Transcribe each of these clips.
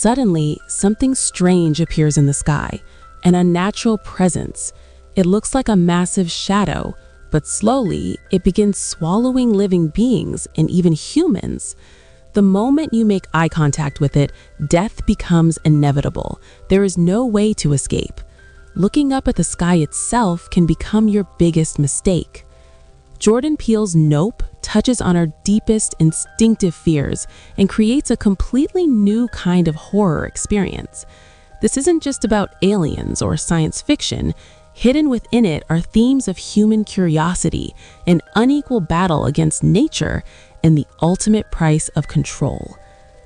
Suddenly, something strange appears in the sky, an unnatural presence. It looks like a massive shadow, but slowly, it begins swallowing living beings and even humans. The moment you make eye contact with it, death becomes inevitable. There is no way to escape. Looking up at the sky itself can become your biggest mistake. Jordan Peele's Nope touches on our deepest instinctive fears and creates a completely new kind of horror experience. This isn't just about aliens or science fiction. Hidden within it are themes of human curiosity, an unequal battle against nature, and the ultimate price of control.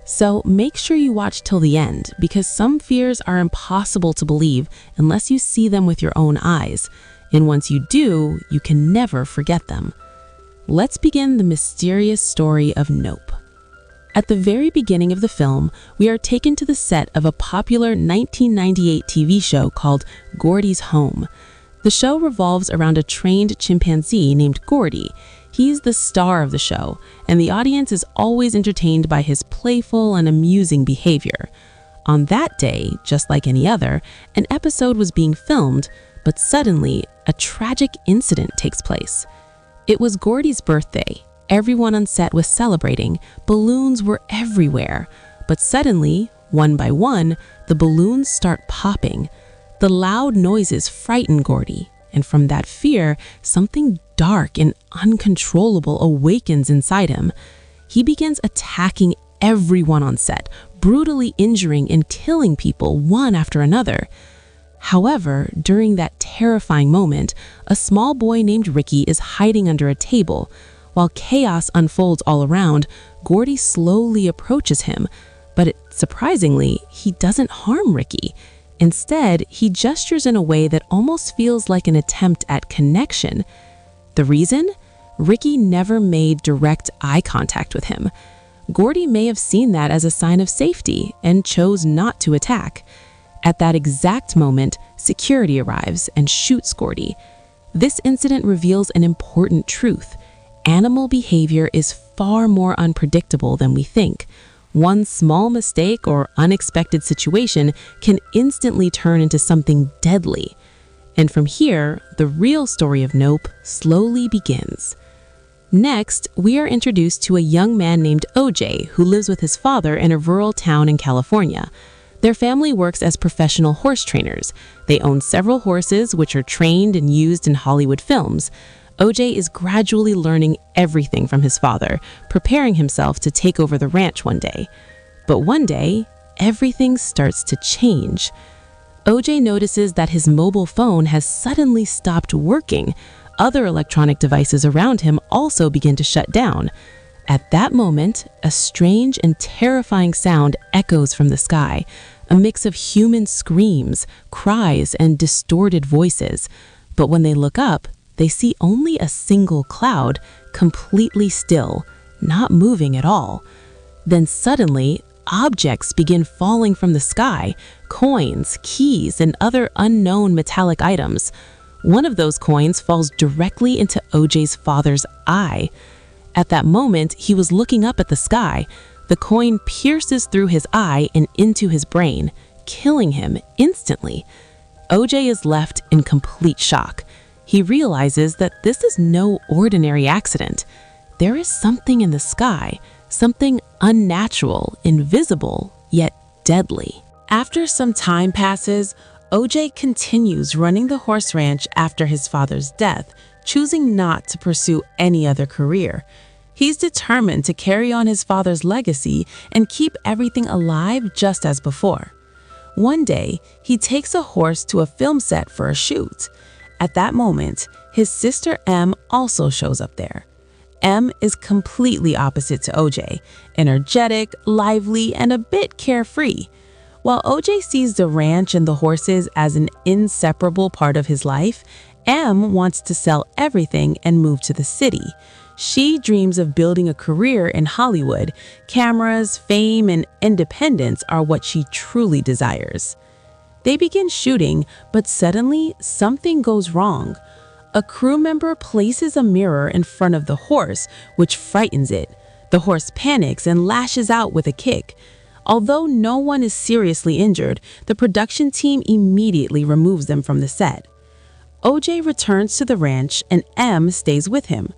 So make sure you watch till the end, because some fears are impossible to believe unless you see them with your own eyes. And once you do, you can never forget them. Let's begin the mysterious story of Nope. At the very beginning of the film, we are taken to the set of a popular 1998 TV show called Gordy's Home. The show revolves around a trained chimpanzee named Gordy. He's the star of the show, and the audience is always entertained by his playful and amusing behavior. On that day, just like any other, an episode was being filmed, but suddenly, a tragic incident takes place. It was Gordy's birthday. Everyone on set was celebrating. Balloons were everywhere. But suddenly, one by one, the balloons start popping. The loud noises frighten Gordy, and from that fear, something dark and uncontrollable awakens inside him. He begins attacking everyone on set, brutally injuring and killing people one after another. However, during that terrifying moment, a small boy named Ricky is hiding under a table. While chaos unfolds all around, Gordy slowly approaches him, but surprisingly, he doesn't harm Ricky. Instead, he gestures in a way that almost feels like an attempt at connection. The reason? Ricky never made direct eye contact with him. Gordy may have seen that as a sign of safety and chose not to attack. At that exact moment, security arrives and shoots Gordy. This incident reveals an important truth. Animal behavior is far more unpredictable than we think. One small mistake or unexpected situation can instantly turn into something deadly. And from here, the real story of Nope slowly begins. Next, we are introduced to a young man named OJ who lives with his father in a rural town in California. Their family works as professional horse trainers. They own several horses which are trained and used in Hollywood films. OJ is gradually learning everything from his father, preparing himself to take over the ranch one day. But one day, everything starts to change. OJ notices that his mobile phone has suddenly stopped working. Other electronic devices around him also begin to shut down. At that moment, a strange and terrifying sound echoes from the sky, a mix of human screams, cries, and distorted voices. But when they look up, they see only a single cloud, completely still, not moving at all. Then suddenly, objects begin falling from the sky, coins, keys, and other unknown metallic items. One of those coins falls directly into OJ's father's eye. At that moment, he was looking up at the sky. The coin pierces through his eye and into his brain, killing him instantly. OJ is left in complete shock. He realizes that this is no ordinary accident. There is something in the sky, something unnatural, invisible, yet deadly. After some time passes, OJ continues running the horse ranch after his father's death, choosing not to pursue any other career. He's determined to carry on his father's legacy and keep everything alive just as before. One day, he takes a horse to a film set for a shoot. At that moment, his sister M also shows up there. M is completely opposite to OJ, energetic, lively, and a bit carefree. While OJ sees the ranch and the horses as an inseparable part of his life, M wants to sell everything and move to the city. She dreams of building a career in Hollywood. Cameras, fame, and independence are what she truly desires. They begin shooting, but suddenly something goes wrong. A crew member places a mirror in front of the horse, which frightens it. The horse panics and lashes out with a kick. Although no one is seriously injured, the production team immediately removes them from the set. OJ returns to the ranch and M stays with him.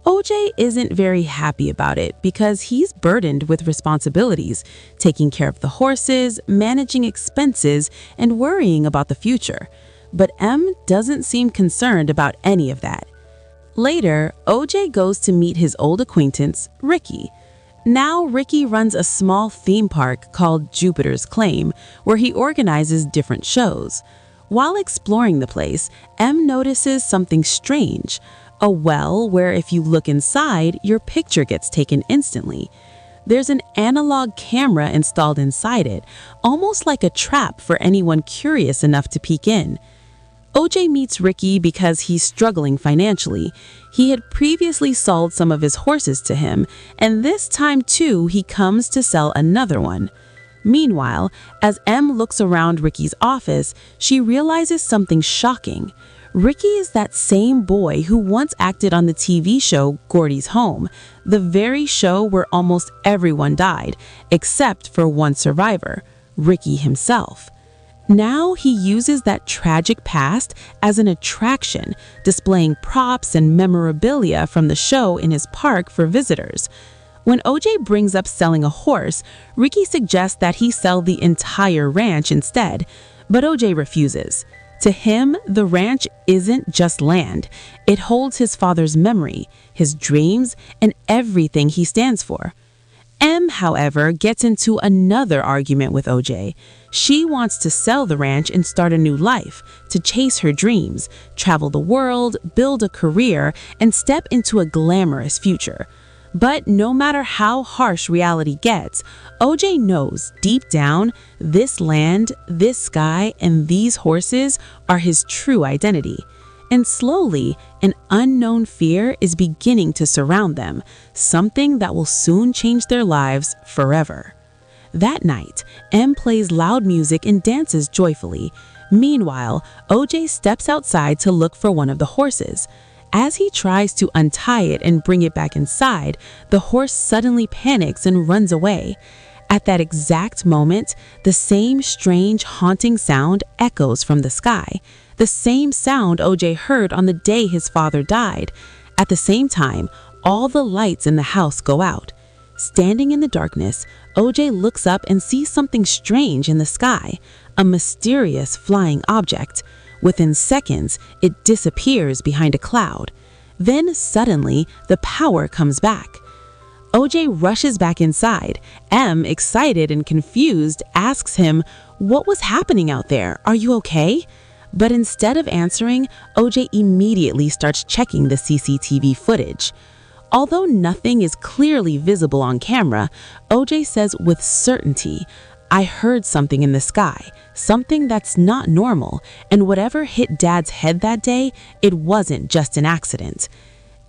OJ isn't very happy about it because he's burdened with responsibilities, taking care of the horses, managing expenses, and worrying about the future. But M doesn't seem concerned about any of that. Later, OJ goes to meet his old acquaintance, Ricky. Now Ricky runs a small theme park called Jupiter's Claim, where he organizes different shows. While exploring the place, M notices something strange, a well where if you look inside, your picture gets taken instantly. There's an analog camera installed inside it, almost like a trap for anyone curious enough to peek in. OJ meets Ricky because he's struggling financially. He had previously sold some of his horses to him, and this time too he comes to sell another one. Meanwhile, as M looks around Ricky's office, she realizes something shocking. Ricky is that same boy who once acted on the TV show Gordy's Home, the very show where almost everyone died, except for one survivor, Ricky himself. Now he uses that tragic past as an attraction, displaying props and memorabilia from the show in his park for visitors. When OJ brings up selling a horse, Ricky suggests that he sell the entire ranch instead, but OJ refuses. To him, the ranch isn't just land. It holds his father's memory, his dreams, and everything he stands for. M, however, gets into another argument with OJ. She wants to sell the ranch and start a new life, to chase her dreams, travel the world, build a career, and step into a glamorous future. But no matter how harsh reality gets, OJ knows deep down this land, this sky, and these horses are his true identity. And slowly, an unknown fear is beginning to surround them, something that will soon change their lives forever. That night, M plays loud music and dances joyfully. Meanwhile, OJ steps outside to look for one of the horses. As he tries to untie it and bring it back inside, the horse suddenly panics and runs away. At that exact moment, the same strange, haunting sound echoes from the sky. The same sound OJ heard on the day his father died. At the same time, all the lights in the house go out. Standing in the darkness, OJ looks up and sees something strange in the sky, a mysterious flying object. Within seconds, it disappears behind a cloud. Then suddenly, the power comes back. OJ rushes back inside. M, excited and confused, asks him, "What was happening out there? Are you okay?" But instead of answering, OJ immediately starts checking the CCTV footage. Although nothing is clearly visible on camera, OJ says with certainty, "I heard something in the sky, something that's not normal, and whatever hit Dad's head that day, it wasn't just an accident."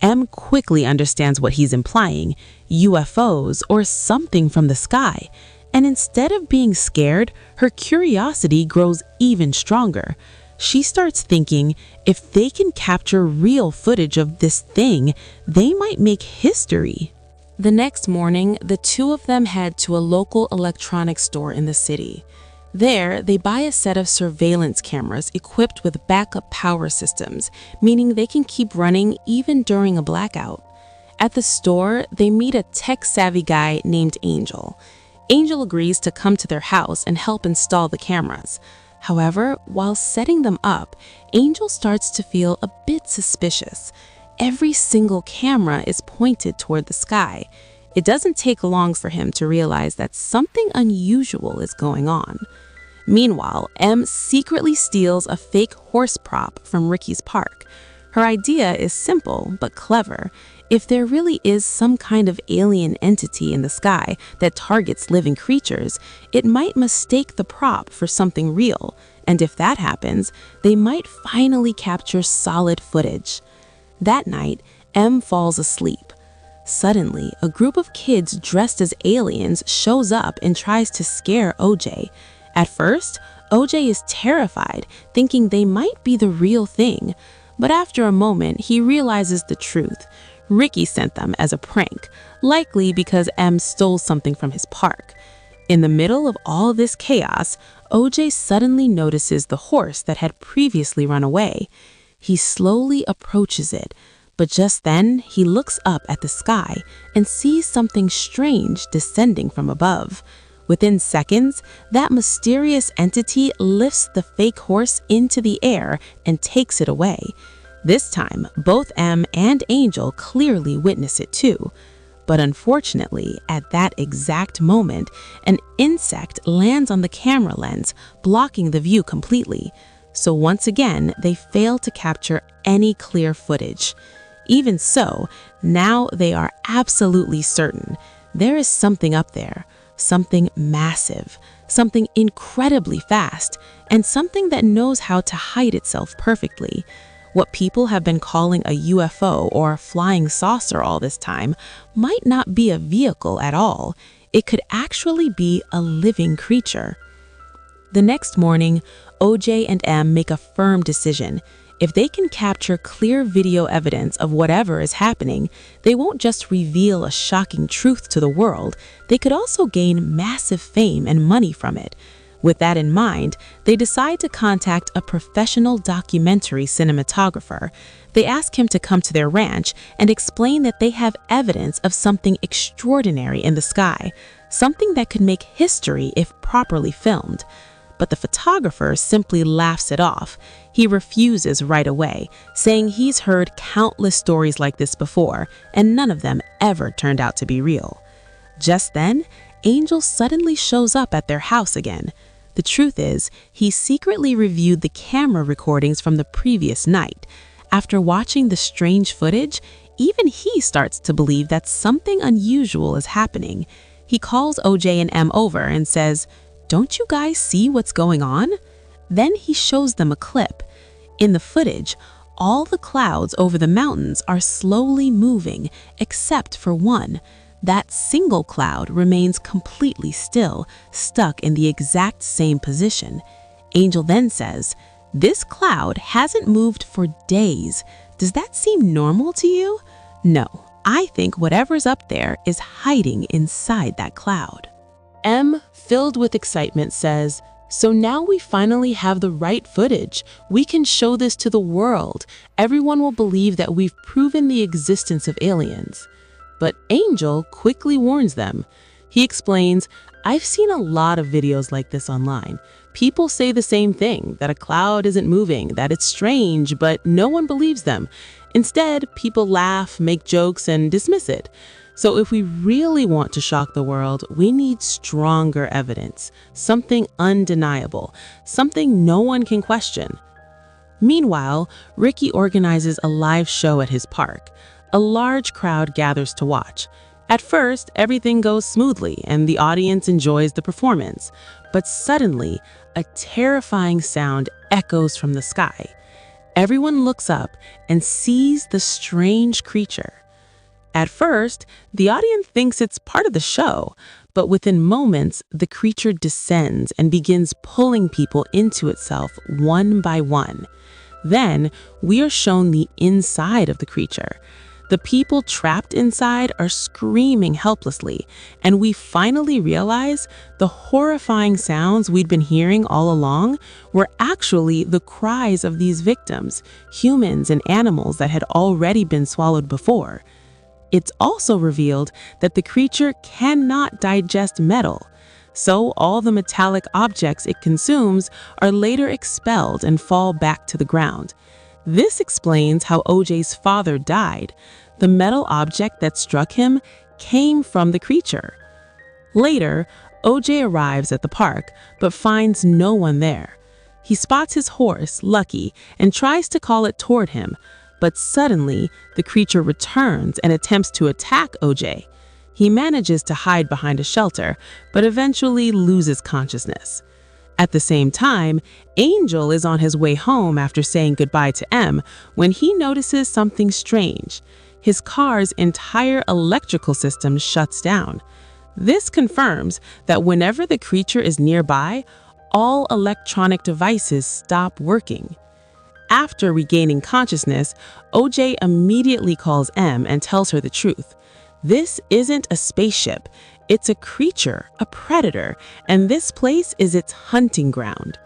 M quickly understands what he's implying, UFOs or something from the sky. And instead of being scared, her curiosity grows even stronger. She starts thinking, if they can capture real footage of this thing, they might make history. The next morning, the two of them head to a local electronics store in the city. There, they buy a set of surveillance cameras equipped with backup power systems, meaning they can keep running even during a blackout. At the store, they meet a tech-savvy guy named Angel. Angel agrees to come to their house and help install the cameras. However, while setting them up, Angel starts to feel a bit suspicious. Every single camera is pointed toward the sky. It doesn't take long for him to realize that something unusual is going on. Meanwhile, M secretly steals a fake horse prop from Ricky's park. Her idea is simple but clever. If there really is some kind of alien entity in the sky that targets living creatures, it might mistake the prop for something real, and if that happens, they might finally capture solid footage. That night, M falls asleep. Suddenly, a group of kids dressed as aliens shows up and tries to scare OJ. At first, OJ is terrified, thinking they might be the real thing. But after a moment, he realizes the truth. Ricky sent them as a prank, likely because M stole something from his park. In the middle of all this chaos, OJ suddenly notices the horse that had previously run away. He slowly approaches it, but just then he looks up at the sky and sees something strange descending from above. Within seconds, that mysterious entity lifts the fake horse into the air and takes it away. This time, both M and Angel clearly witness it too. But unfortunately, at that exact moment, an insect lands on the camera lens, blocking the view completely. So once again, they fail to capture any clear footage. Even so, now they are absolutely certain there is something up there, something massive, something incredibly fast, and something that knows how to hide itself perfectly. What people have been calling a UFO or a flying saucer all this time might not be a vehicle at all. It could actually be a living creature. The next morning, OJ and M make a firm decision. If they can capture clear video evidence of whatever is happening, they won't just reveal a shocking truth to the world, they could also gain massive fame and money from it. With that in mind, they decide to contact a professional documentary cinematographer. They ask him to come to their ranch and explain that they have evidence of something extraordinary in the sky, something that could make history if properly filmed. But the photographer simply laughs it off. He refuses right away, saying he's heard countless stories like this before, and none of them ever turned out to be real. Just then, Angel suddenly shows up at their house again. The truth is, he secretly reviewed the camera recordings from the previous night. After watching the strange footage, even he starts to believe that something unusual is happening. He calls OJ and M over and says, "Don't you guys see what's going on?" Then he shows them a clip. In the footage, all the clouds over the mountains are slowly moving, except for one. That single cloud remains completely still, stuck in the exact same position. Angel then says, "This cloud hasn't moved for days. Does that seem normal to you?" No, I think whatever's up there is hiding inside that cloud. M, filled with excitement, says, "So now we finally have the right footage. We can show this to the world. Everyone will believe that we've proven the existence of aliens." But Angel quickly warns them. He explains, "I've seen a lot of videos like this online. People say the same thing, that a cloud isn't moving, that it's strange, but no one believes them. Instead, people laugh, make jokes, and dismiss it. So if we really want to shock the world, we need stronger evidence, something undeniable, something no one can question." Meanwhile, Ricky organizes a live show at his park. A large crowd gathers to watch. At first, everything goes smoothly and the audience enjoys the performance. But suddenly, a terrifying sound echoes from the sky. Everyone looks up and sees the strange creature. At first, the audience thinks it's part of the show, but within moments, the creature descends and begins pulling people into itself one by one. Then, we are shown the inside of the creature. The people trapped inside are screaming helplessly, and we finally realize the horrifying sounds we'd been hearing all along were actually the cries of these victims, humans and animals that had already been swallowed before. It's also revealed that the creature cannot digest metal, so all the metallic objects it consumes are later expelled and fall back to the ground. This explains how OJ's father died. The metal object that struck him came from the creature. Later, OJ arrives at the park, but finds no one there. He spots his horse, Lucky, and tries to call it toward him, but suddenly, the creature returns and attempts to attack OJ. He manages to hide behind a shelter, but eventually loses consciousness. At the same time, Angel is on his way home after saying goodbye to M when he notices something strange. His car's entire electrical system shuts down. This confirms that whenever the creature is nearby, all electronic devices stop working. After regaining consciousness, OJ immediately calls M and tells her the truth. This isn't a spaceship. It's a creature, a predator, and this place is its hunting ground.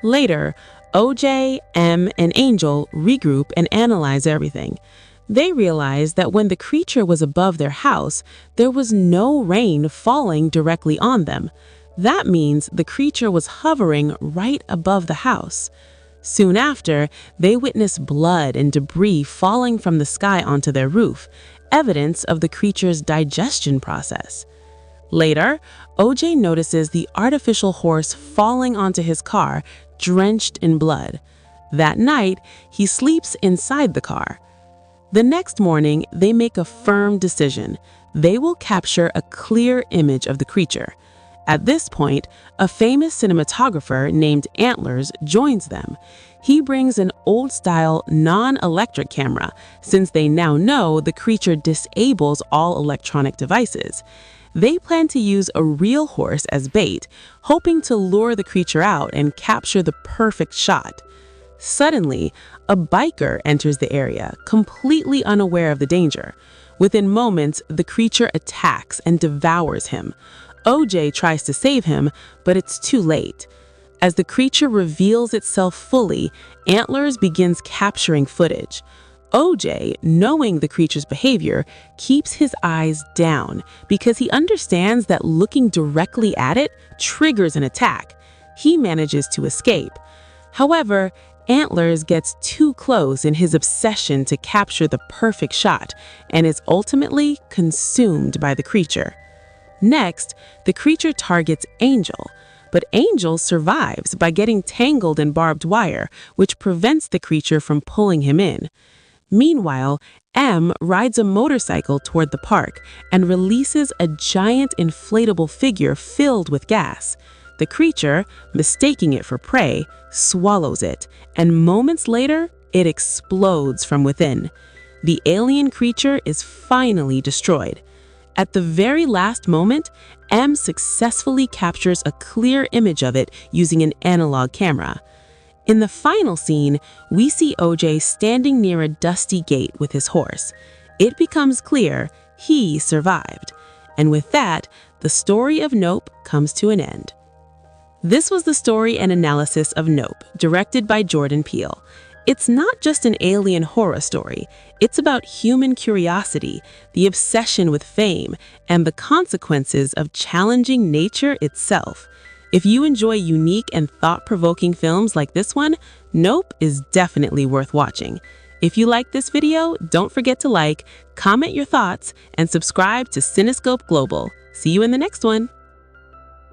Later, OJ, M, and Angel regroup and analyze everything. They realize that when the creature was above their house, there was no rain falling directly on them. That means the creature was hovering right above the house. Soon after, they witness blood and debris falling from the sky onto their roof, evidence of the creature's digestion process. Later, OJ notices the artificial horse falling onto his car, drenched in blood. That night, he sleeps inside the car. The next morning, they make a firm decision. They will capture a clear image of the creature. At this point, a famous cinematographer named Antlers joins them. He brings an old-style, non-electric camera, since they now know the creature disables all electronic devices. They plan to use a real horse as bait, hoping to lure the creature out and capture the perfect shot. Suddenly, a biker enters the area, completely unaware of the danger. Within moments, the creature attacks and devours him. OJ tries to save him, but it's too late. As the creature reveals itself fully, Antlers begins capturing footage. OJ, knowing the creature's behavior, keeps his eyes down because he understands that looking directly at it triggers an attack. He manages to escape. However, Antlers gets too close in his obsession to capture the perfect shot and is ultimately consumed by the creature. Next, the creature targets Angel, but Angel survives by getting tangled in barbed wire, which prevents the creature from pulling him in. Meanwhile, M rides a motorcycle toward the park and releases a giant inflatable figure filled with gas. The creature, mistaking it for prey, swallows it, and moments later, it explodes from within. The alien creature is finally destroyed. At the very last moment, M successfully captures a clear image of it using an analog camera. In the final scene, we see OJ standing near a dusty gate with his horse. It becomes clear he survived. And with that, the story of Nope comes to an end. This was the story and analysis of Nope, directed by Jordan Peele. It's not just an alien horror story. It's about human curiosity, the obsession with fame, and the consequences of challenging nature itself. If you enjoy unique and thought-provoking films like this one, Nope is definitely worth watching. If you like this video, don't forget to like, comment your thoughts, and subscribe to Cinescope Global. See you in the next one.